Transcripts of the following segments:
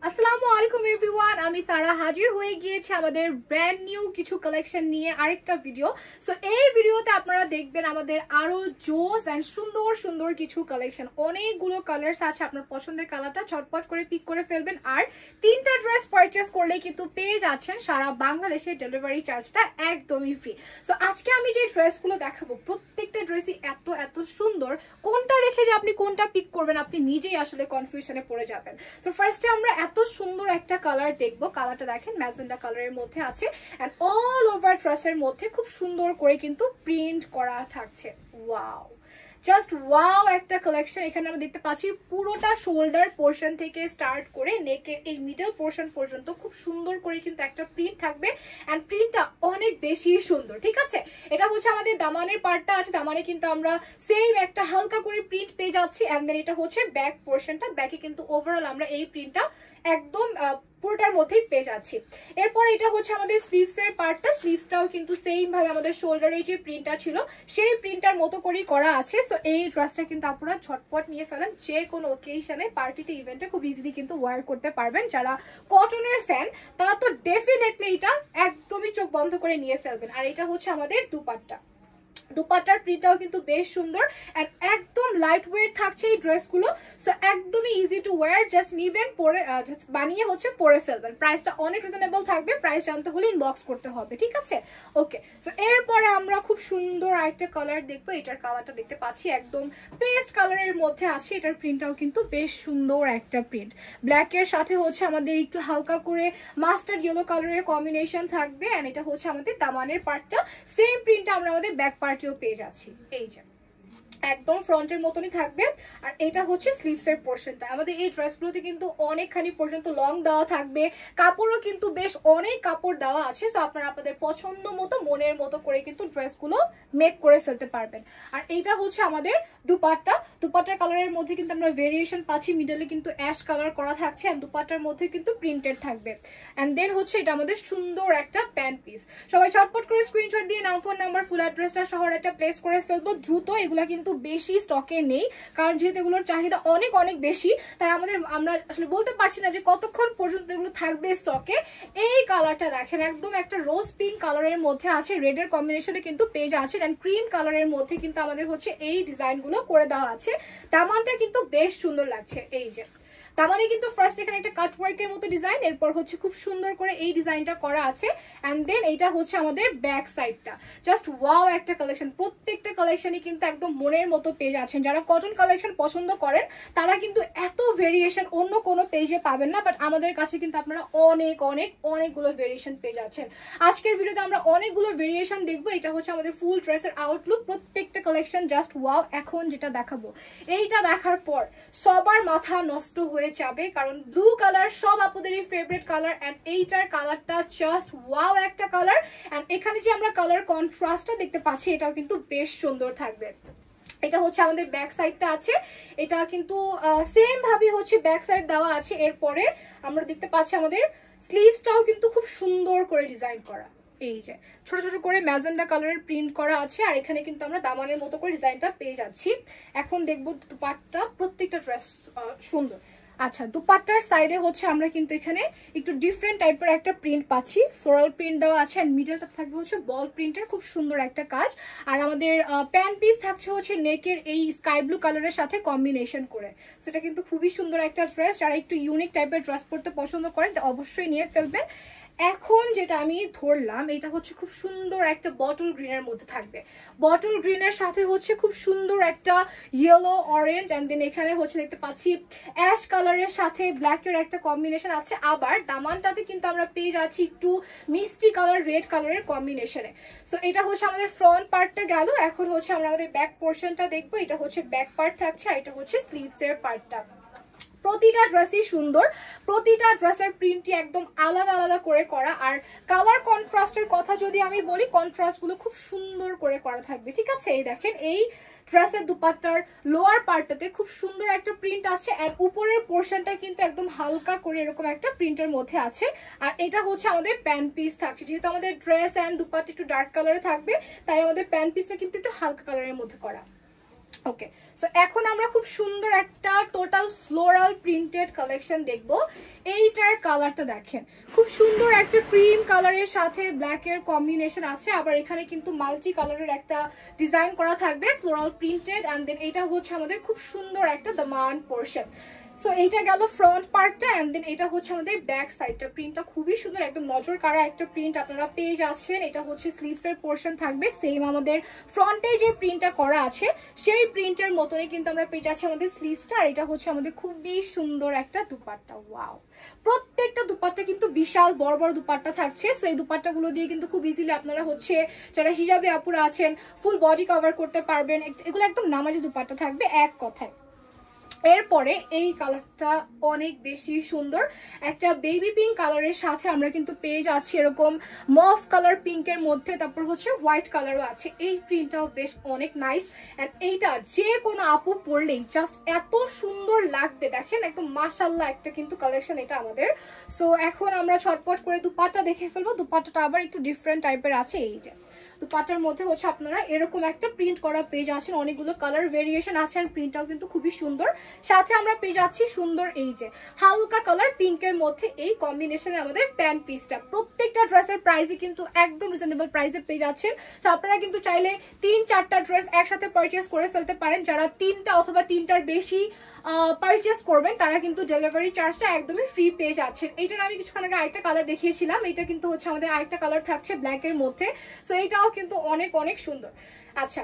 আসসালামু আলাইকুম এভরিওয়ান, আমি সারা হাজির হয়ে গিয়েছি আমাদের ব্র্যান্ড নিউ কিছু কালেকশন নিয়ে আরেকটা ভিডিও। সো এই ভিডিওতে আপনারা দেখবেন আমাদের আরো জোস এন্ড সুন্দর সুন্দর কিছু কালেকশন, অনেকগুলো কালার্স আছে। আপনার পছন্দের কালারটা ঝটপট করে পিক করে ফেলবেন। আর 3টা ড্রেস পারচেজ করলেই কিন্তু পেয়ে যাচ্ছেন সারা বাংলাদেশে ডেলিভারি চার্জটা একদমই ফ্রি। সো আজকে আমি যে ড্রেসগুলো দেখাবো প্রত্যেকটা ড্রেসই এত এত সুন্দর, কোনটা রেখে যে আপনি কোনটা পিক করবেন আপনি নিজেই আসলে কনফিউশনে পড়ে যাবেন। সো ফার্স্টে আমরা এত সুন্দর একটা কালার দেখবো। কালারটা দেখেন ম্যাজেন্ডা কালারের মধ্যে আছে এন্ড অল ওভার ড্রেসের মধ্যে খুব সুন্দর করে কিন্তু প্রিন্ট করা থাকছে। ওয়াও, জাস্ট ওয়াও একটা কালেকশন। এখানে আমরা দেখতে পাচ্ছি পুরোটা শোল্ডার পোর্শন থেকে স্টার্ট করে নেকের এই মিডল পোর্শন পর্যন্ত খুব সুন্দর করে কিন্তু একটা প্রিন্ট থাকবে এন্ড প্রিন্টটা অনেক বেশি সুন্দর। ঠিক আছে, এটা হচ্ছে আমাদের দামানের পার্টটা আছে, দামানে কিন্তু আমরা সেম একটা হালকা করে প্রিন্ট পেয়ে যাচ্ছি এন্ড দেন এটা হচ্ছে ব্যাক পোর্শনটা, ব্যাকে কিন্তু ওভারঅল আমরা এই প্রিন্টটা একদম পুরোটার মধ্যেই পেয়ে যাচ্ছি। এরপর এটা হচ্ছে আমাদের স্লিভস এর পার্টটা, স্লিভসটাও কিন্তু সেম ভাবে আমাদের শোল্ডারে যে প্রিন্টটা ছিল সেই প্রিন্টার মতো করেই করা আছে। সো এই ড্রেসটা কিন্তু আপনারা ঝটপট নিয়ে ফেলেন, যে কোনো ওকেশনে পার্টিতে ইভেন্টে খুব ইজিলি কিন্তু ওয়্যার করতে পারবেন। যারা কটনের ফ্যান তারা তো ডেফিনেটলি এটা একদমই চোখ বন্ধ করে নিয়ে ফেলবেন। আর এটা হচ্ছে আমাদের দুপাট্টা, দুপাট্টার প্রিন্টটাও কিন্তু বেশ সুন্দর এন্ড একদম লাইট ওয়েট থাকছে এই ড্রেসগুলো। সো একদমই ইজি টু ওয়্যার, জাস্ট নিবেন পরে বানিয়ে হচ্ছে পরে ফেলবেন। প্রাইসটা অনেক রিজনেবল থাকবে, প্রাইস জানতে হলে ইনবক্স করতে হবে। ঠিক আছে, ওকে। সো এরপরে আমরা খুব সুন্দর আরেকটা কালার দেখবো। এটার কালারটা দেখতে পাচ্ছি একদম পেস্ট কালারের মধ্যে আছে, এটার প্রিন্টটাও কিন্তু বেশ সুন্দর একটা প্রিন্ট। ব্ল্যাক এর সাথে হচ্ছে আমাদের একটু হালকা করে মাস্টার্ড ইয়েলো কালারের কম্বিনেশন থাকবে এন্ড এটা হচ্ছে আমাদের দামানের পার্টটা, সেম প্রিন্টটা আমরা আমাদের ব্যাক পার্টেও পেয়ে যাচ্ছি। এই যে একদম ফ্রন্টের মতনই থাকবে। আর এটা হচ্ছে স্লিভস এর পোর্শনটা। আমাদের এই ড্রেসগুলোতে কিন্তু অনেকখানি পর্যন্ত লং দেওয়া থাকবে, কাপড়ও কিন্তু বেশ অনেক কাপড় দেওয়া আছে। তো আপনারা আপনাদের পছন্দ মতো মনের মতো করে কিন্তু ড্রেসগুলো মেক করে ফেলতে পারবেন। আর এইটা হচ্ছে আমাদের দুপাট্টা, দুপাট্টার কালারের মধ্যে কিন্তু আমরা ভেরিয়েশন পাচ্ছি, মিডলে কিন্তু অ্যাশ কালার করা থাকছে এন্ড দুপাট্টার মধ্যে কিন্তু প্রিন্টেড থাকবে। এন্ড দেন হচ্ছে এটা আমাদের সুন্দর একটা প্যান্ট পিস। সবাই চটপট করে স্ক্রিনশট দিয়ে নাম, ফোন নাম্বার, ফুল অ্যাড্রেসটা সহ একটা প্লেস করে ফেলবো দ্রুত। এগুলা কিন্তু বেশি স্টকে নেই, কারণ যেহেতু এগুলোর চাহিদা অনেক অনেক বেশি, তাই আমরা আসলে বলতে পারছি না যে কতক্ষণ পর্যন্ত এগুলো থাকবে স্টকে। এই কালারটা দেখেন একদম একটা রোজ পিঙ্ক কালারের মধ্যে আছে, রেড এর কম্বিনেশনে কিন্তু পেজ আছে এন্ড ক্রিম কালারের মধ্যে কিন্তু আমাদের হচ্ছে এই ডিজাইন গুলো করে দেওয়া আছে। দামানটা কিন্তু বেশ সুন্দর লাগছে। এই যে দামানে কিন্তু ফার্স্ট এখানে একটা কাট ওয়ার্কের মতো ডিজাইন, এরপর হচ্ছে খুব সুন্দর করে এই ডিজাইনটা করা আছে এন্ড দেন এটা হচ্ছে আমাদের ব্যাক সাইডটা। জাস্ট ওয়াও একটা কালেকশন, প্রত্যেকটা কালেকশনই কিন্তু একদম মনের মতো পেজ আছেন। যারা কটন কালেকশন পছন্দ করেন তারা কিন্তু এত ভেরিয়েশন অন্য কোনো পেজে পাবেন না, বাট আমাদের কাছে কিন্তু আপনারা অনেকগুলো ভেরিয়েশন পেজ আছেন। আজকের ভিডিওতে আমরা অনেকগুলো ভেরিয়েশন দেখবো। এটা হচ্ছে আমাদের ফুল ড্রেসের আউটলুক, প্রত্যেকটা কালেকশন জাস্ট ওয়াও। এখন যেটা দেখাবো এইটা দেখার পর সবার মাথা নষ্ট হয়ে যাবে, কারণ ব্লু কালার সব আপুদেরই ফেভারিট কালার এন্ড এইটার কালারটা জাস্ট ওয়াও একটা কালার। এন্ড এখানে যে আমরা কালার কন্ট্রাস্টটা দেখতে পাচ্ছি এটাও কিন্তু বেশ সুন্দর থাকবে। এটা হচ্ছে আমাদের ব্যাক সাইডটা আছে, এটা কিন্তু সেম ভাবে হচ্ছে ব্যাক সাইড দেওয়া আছে। এরপরে আমরা দেখতে পাচ্ছি আমাদের স্লিভসটাও কিন্তু খুব সুন্দর করে ডিজাইন করা, এই যে ছোট ছোট করে ম্যাজেন্ডা কালারের প্রিন্ট করা আছে আর এখানে কিন্তু আমরা দামানের মতো করে ডিজাইনটা পেয়ে যাচ্ছি। এখন দেখবো দুপাট্টা, প্রত্যেকটা ড্রেস সুন্দর। আচ্ছা, দুপাট্টার সাইডে হচ্ছে আমরা কিন্তু এখানে একটু ডিফারেন্ট টাইপের একটা প্রিন্ট পাচ্ছি, ফ্লোরাল প্রিন্ট দেওয়া আছে এন্ড মিডলটা থাকবে হচ্ছে বল প্রিন্টের, খুব সুন্দর একটা কাজ। আর আমাদের প্যান্ট পিস থাকছে হচ্ছে নেকের এই স্কাই ব্লু কালারের সাথে কম্বিনেশন করে। সেটা কিন্তু খুবই সুন্দর একটা ড্রেস, যারা একটু ইউনিক টাইপের ড্রেস পরতে পছন্দ করেন অবশ্যই নিয়ে ফেলবেন। এখন যেটা আমি ধরলাম এটা হচ্ছে খুব সুন্দর একটা বটল গ্রিনের মধ্যে থাকবে, বটল গ্রিনের সাথে হচ্ছে খুব সুন্দর একটা ইয়েলো অরেঞ্জ এন্ড দেন এখানে হচ্ছে দেখতে পাচ্ছি অ্যাশ কালারের সাথে ব্ল্যাকের একটা কম্বিনেশন আছে। আবার দামানটাতে কিন্তু আমরা পেয়ে যাচ্ছি একটু মিষ্টি কালার রেড কালারের কম্বিনেশনে। সো এটা হচ্ছে আমাদের ফ্রন্ট পার্টটা গেল, এখন হচ্ছে আমরা আমাদের ব্যাক পোর্শনটা দেখবো। এটা হচ্ছে ব্যাক পার্ট থাকছে আর এটা হচ্ছে স্লিভস এর পার্টটা। প্রতিটা ড্রেসই সুন্দর, প্রতিটা ড্রেসের প্রিন্টই একদম আলাদা আলাদা করে করা। আর কালার কন্ট্রাস্টের কথা যদি আমি বলি, কন্ট্রাস্ট গুলো খুব সুন্দর করে করা থাকবে। ঠিক আছে, এই দেখেন এই ড্রেসের দুপাট্টার লোয়ার পার্টটাতে খুব সুন্দর একটা প্রিন্ট আছে আর উপরের পোর্শনটা কিন্তু একদম হালকা করে এরকম একটা প্রিন্টের মধ্যে আছে। আর এটা হচ্ছে আমাদের প্যান্ট পিস থাকছে, যেহেতু আমাদের ড্রেস এন্ড দুপাট্টা একটু ডার্ক কালারে থাকবে তাই আমাদের প্যান্ট পিসটা কিন্তু একটু হালকা কালারের মধ্যে করা। ওকে, সো এখন আমরা খুব সুন্দর একটা টোটাল ফ্লোরাল প্রিন্টেড কালেকশন দেখব। এইটার কালারটা দেখেন, খুব সুন্দর একটা ক্রিম কালারের সাথে ব্ল্যাক এর কম্বিনেশন আছে, আবার এখানে কিন্তু মাল্টি কালারের একটা ডিজাইন করা থাকবে ফ্লোরাল প্রিন্টেড। এন্ড দেন এটা হচ্ছে আমাদের খুব সুন্দর একটা দামান পোর্শন। সো এইটা গেল ফ্রন্ট পার্টটা, এন্ড দেন এটা হচ্ছে আমাদের ব্যাক সাইডটা। প্রিন্টটা খুবই সুন্দর, একদম নজর কাড়া একটা প্রিন্ট আপনারা পেয়ে যাচ্ছেন। এটা হচ্ছে স্লিভস এর পোর্শন থাকবে, সেম আমাদের ফ্রন্টে যে প্রিন্টটা করা আছে সেই প্রিন্টের মতনই কিন্তু আমরা পেয়ে যাচ্ছি আমাদের স্লিভসটা। আর এটা হচ্ছে আমাদের খুবই সুন্দর একটা দুপাট্টা। ওয়াও, প্রত্যেকটা দুপাট্টা কিন্তু বিশাল বড় বড় দুপাট্টা থাকছে। সো এই দুপাট্টাগুলো দিয়ে কিন্তু খুব ইজিলি আপনারা হচ্ছে যারা হিজাবি আপুরা আছেন ফুল বডি কভার করতে পারবেন। এগুলো একদম নামাজি দুপাট্টা থাকবে এক কথায়। এরপরে এই কালারটা অনেক বেশি সুন্দর, একটা বেবি পিঙ্ক কালারের সাথে আমরা কিন্তু পেয়ে যাচ্ছি এরকম মফ কালার পিঙ্কের মধ্যে, তারপর হচ্ছে হোয়াইট কালারও আছে। এই প্রিন্টটাও বেশ অনেক নাইস, এন্ড এইটা যে কোনো আপু পরলেই জাস্ট এত সুন্দর লাগবে, দেখেন একদম মাশাআল্লাহ একটা কিন্তু কালেকশন এটা আমাদের। সো এখন আমরা ছটপট করে দুপাট্টা দেখে ফেলবো। দুপাট্টাটা আবার একটু ডিফারেন্ট টাইপের আছে। এই যে দুপাট্টার মধ্যে হচ্ছে আপনারা এরকম একটা প্রিন্ট করা পেয়ে যাচ্ছেন, অনেকগুলো কালার ভেরিয়েশন আছে, আর প্রিন্টটাও কিন্তু খুবই সুন্দর। সাথে আমরা পেয়ে যাচ্ছি সুন্দর এই যে হালকা কালার পিঙ্কের মধ্যে এই কম্বিনেশনে আমাদের প্যান্ট পিসটা। প্রত্যেকটা ড্রেসের প্রাইসই কিন্তু একদম রিজনেবল প্রাইসে পেয়ে যাচ্ছেন। তো আপনারা কিন্তু চাইলে 3-4টা ড্রেস একসাথে পারচেস করে ফেলতে পারেন। যারা 3টা অথবা 3টার বেশি পারচেস করবেন তারা কিন্তু ডেলিভারি চার্জটা একদমই ফ্রি পেয়ে যাচ্ছেন। এইটার আমি কিছুক্ষণ আগে আরেকটা কালার দেখিয়েছিলাম, এটা কিন্তু হচ্ছে আমাদের আরেকটা কালার থাকছে ব্ল্যাক এর মধ্যে। সো এটাও কিন্তু অনেক অনেক সুন্দর। আচ্ছা,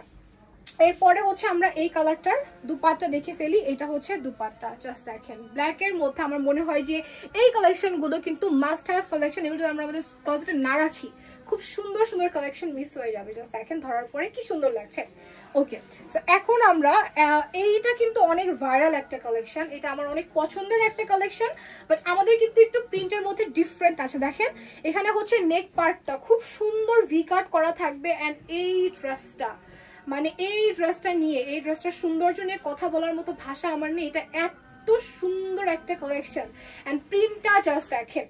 এরপরে হচ্ছে আমরা এই কালারটার দুপাট্টা দেখে ফেলি। এটা হচ্ছে দুপাট্টা, জাস্ট দেখেন ব্ল্যাক এর মধ্যে। আমার মনে হয় যে এই কালেকশন গুলো কিন্তু মাস্ট হ্যাভ কালেকশন, এগুলো আমরা আমাদের ক্লোজেটে না রাখি খুব সুন্দর সুন্দর কালেকশন মিস হয়ে যাবে। জাস্ট দেখেন ধরার পরে কি সুন্দর লাগছে। ওকে, সো এখন আমরা এইটা কিন্তু অনেক ভাইরাল একটা কালেকশন, এটা আমার অনেক পছন্দের একটা কালেকশন, বাট আমাদের কিন্তু একটু প্রিন্টের মধ্যে ডিফারেন্ট আছে। দেখেন এখানে হচ্ছে নেক পার্টটা খুব সুন্দর ভি কাট করা থাকবে, এন্ড এই ড্রেসটা মানে এই ড্রেসটা নিয়ে, এই ড্রেসটার সৌন্দর্য নিয়ে কথা বলার মতো ভাষা আমার নেই। এটা এত সুন্দর একটা কালেকশন, এন্ড প্রিন্টটা জাস্ট দেখেন।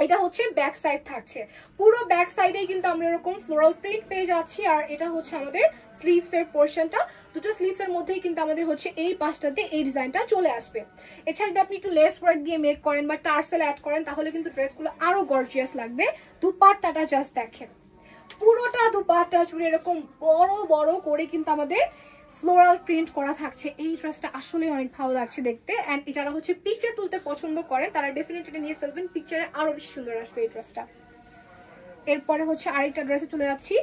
এটা হচ্ছে ব্যাক সাইড থাকছে, পুরো ব্যাক সাইডেই কিন্তু আমরা এরকম ফ্লোরাল প্রিন্ট পেয়ে যাচ্ছি। আর এটা হচ্ছে আমাদের স্লিভস এর পোর্শনটা, দুটো স্লিভস এর মধ্যেই কিন্তু আমাদের হচ্ছে এই পাশটাতে এই ডিজাইনটা চলে আসবে। এছাড়া যদি আপনি একটু লেস ওয়ার্ক দিয়ে মেক করেন বা টার্সেল অ্যাড করেন তাহলে কিন্তু ড্রেসগুলো আরো গর্জিয়াস লাগবে। দুপাট্টাটা জাস্ট দেখেন, পুরোটা দুপাট্টা জুড়ে এরকম বড় বড় করে কিন্তু আমাদের ফ্লোরাল প্রিন্ট করা থাকছে। এই ড্রেসটা আসলে অনেক ভালো লাগছে দেখতে, এন্ড যারা হচ্ছে পিকচার তুলতে পছন্দ করেন তারা ডেফিনেটলি এটা নিয়ে ফেলবেন, পিকচারে আরো বেশি সুন্দর আসবে এই ড্রেসটা। এরপরে হচ্ছে আরেকটা ড্রেসে চলে যাচ্ছি।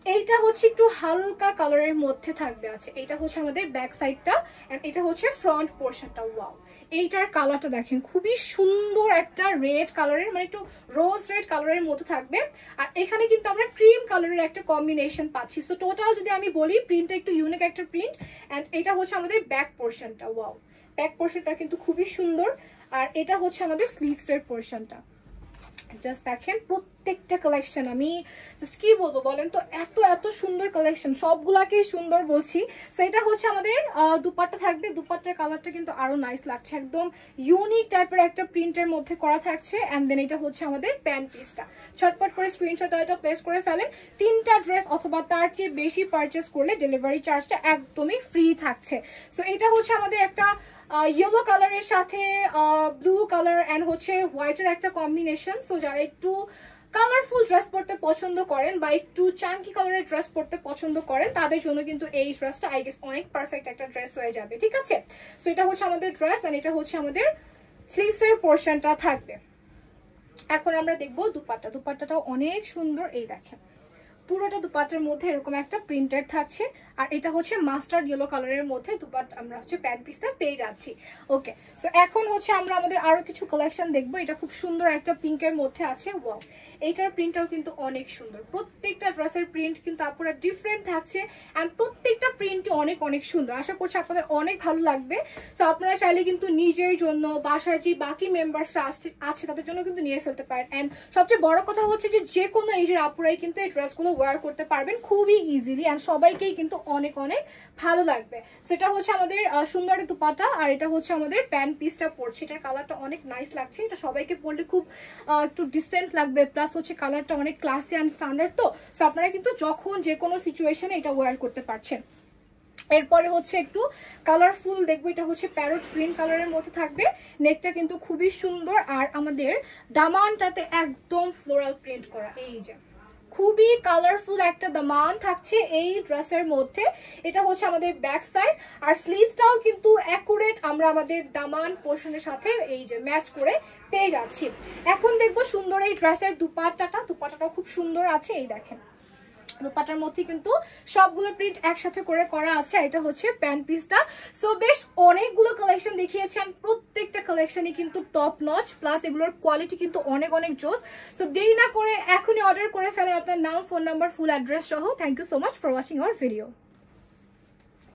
এইটা হচ্ছে একটু হালকা কালারের মধ্যে থাকবে আছে, এটা হচ্ছে আমাদের ব্যাক সাইডটা, এন্ড এটা হচ্ছে ফ্রন্ট পোর্শনটা। ওয়াও, এইটার কালারটা দেখেন খুবই সুন্দর একটা রেড কালারের, মানে একটু রোজ রেড কালারের মধ্যে থাকবে। আর এখানে কিন্তু আমরা ক্রিম কালারের একটা কম্বিনেশন পাচ্ছি। সো টোটাল যদি আমি বলি প্রিন্টটা একটু ইউনিক একটা প্রিন্ট, এন্ড এটা হচ্ছে আমাদের ব্যাক পোর্শনটা। ওয়াও, ব্যাক পোর্শনটা কিন্তু খুবই সুন্দর। আর এটা হচ্ছে আমাদের স্লিভস এর পোর্শনটা। জাস্ট দেখেন প্রত্যেকটা কালেকশন, আমি জাস্ট কি বলবো বলেন তো, এত এত সুন্দর কালেকশন, সবগুলাকে সুন্দর বলছি। সো এটা হচ্ছে আমাদের দুপাট্টা থাকবে, দুপাট্টার কালারটা কিন্তু আরো নাইস লাগছে, একদম ইউনিক টাইপের একটা প্রিন্টের মধ্যে করা থাকছে। এন্ড দেন এটা হচ্ছে আমাদের প্যান্ট পিসটা। ছটপট করে স্ক্রিনশট এটা প্লেস করে ফেলেন। 3টা ড্রেস অথবা তার চেয়ে বেশি পারচেস করলে ডেলিভারি চার্জটা একদমই ফ্রি থাকছে। সো এটা হচ্ছে আমাদের একটা ইয়েলো কালারের সাথে ব্লু কালার এন্ড হচ্ছে হোয়াইটের একটা কম্বিনেশন। সো যারা একটু কালারফুল ড্রেস পরতে পছন্দ করেন বা একটু চাঙ্কি কালারের ড্রেস পরতে পছন্দ করেন তাদের জন্য কিন্তু এই ড্রেসটা আই গেস অনেক পারফেক্ট একটা ড্রেস হয়ে যাবে। ঠিক আছে, সো এটা হচ্ছে আমাদের ড্রেস, এন্ড এটা হচ্ছে আমাদের স্লিভস এর পোর্শনটা থাকবে। এখন আমরা দেখবো দুপাট্টা। দুপাট্টাটাও অনেক সুন্দর, এই দেখেন পুরোটা দুপাট্টার মধ্যে এরকম একটা প্রিন্টেড থাকছে, আর এটা হচ্ছে মাস্টার্ড ইয়েলো কালারের মধ্যে দুপাট্টা আমরা হচ্ছে প্যান্ট পিসটা পেয়ে যাচ্ছি। ওকে, সো এখন হচ্ছে আমরা আমাদের আরো কিছু কালেকশন দেখবো। এটা খুব সুন্দর একটা পিঙ্কের মধ্যে আছে। ওয়াও, এইটার প্রিন্টটাও কিন্তু অনেক সুন্দর। প্রত্যেকটা ড্রেসের প্রিন্ট কিন্তু আপুরা ডিফারেন্ট থাকছে, এন্ড প্রত্যেকটা প্রিন্টই অনেক অনেক সুন্দর। আশা করছি আপনাদের অনেক ভালো লাগবে। সো আপনারা চাইলে কিন্তু নিজের জন্য, বাসার যে বাকি মেম্বার্সরা আছে তাদের জন্য কিন্তু নিয়ে ফেলতে পারেন। এন্ড সবচেয়ে বড় কথা হচ্ছে যে কোনো এজের আপুরাই কিন্তু এই ড্রেসগুলো ওয়্যার করতে পারবেন খুবই ইজিলি, এন্ড সবাইকেই কিন্তু অনেক অনেক ভালো লাগবে। সেটা হচ্ছে আমাদের সুন্দর দুপাট্টা, আর এটা হচ্ছে আমাদের প্যান্ট পিসটা পড়ছে। এটার কালারটা অনেক নাইস লাগছে, এটা সবাইকে পরলে খুব একটু ডিসেন্ট লাগবে, প্লাস হচ্ছে কালারটা অনেক ক্লাসি অ্যান্ড স্ট্যান্ডার্ড। তো সো আপনারা কিন্তু যখন যে কোনো সিচুয়েশনে এটা ওয়্যার করতে পারছেন। এরপরে হচ্ছে একটু কালারফুল দেখবো, এটা হচ্ছে প্যারট গ্রিন কালারের মধ্যে থাকবে। নেকটা কিন্তু খুবই সুন্দর, আর আমাদের দামানটাতে একদম ফ্লোরাল প্রিন্ট করা। এই যে খুবই কালারফুল একটা দামান থাকছে এই ড্রেসের মধ্যে। এটা হচ্ছে আমাদের ব্যাক সাইড, আর স্লিভসটাও কিন্তু অ্যাকুরেট আমরা আমাদের দামান পোর্শনের সাথে এই যে ম্যাচ করে পেয়ে যাচ্ছি। এখন দেখবো সুন্দর এই ড্রেসের দুপাট্টাটা খুব সুন্দর আছে। এই দেখেন দুপাটার মধ্যে কিন্তু সবগুলো প্রিন্ট একসাথে করে করা আছে। এটা হচ্ছে প্যান্ট পিসটা। সো বেশ অনেকগুলো কালেকশন দেখিয়েছেন, প্রত্যেকটা কালেকশনই কিন্তু টপ নচ, প্লাস এগুলোর কোয়ালিটি কিন্তু অনেক অনেক জোস। সো দেরি না করে এখনই অর্ডার করে ফেলেন আপনার নাম, ফোন নাম্বার, ফুল অ্যাড্রেস সহ। Thank you so much for watching our video.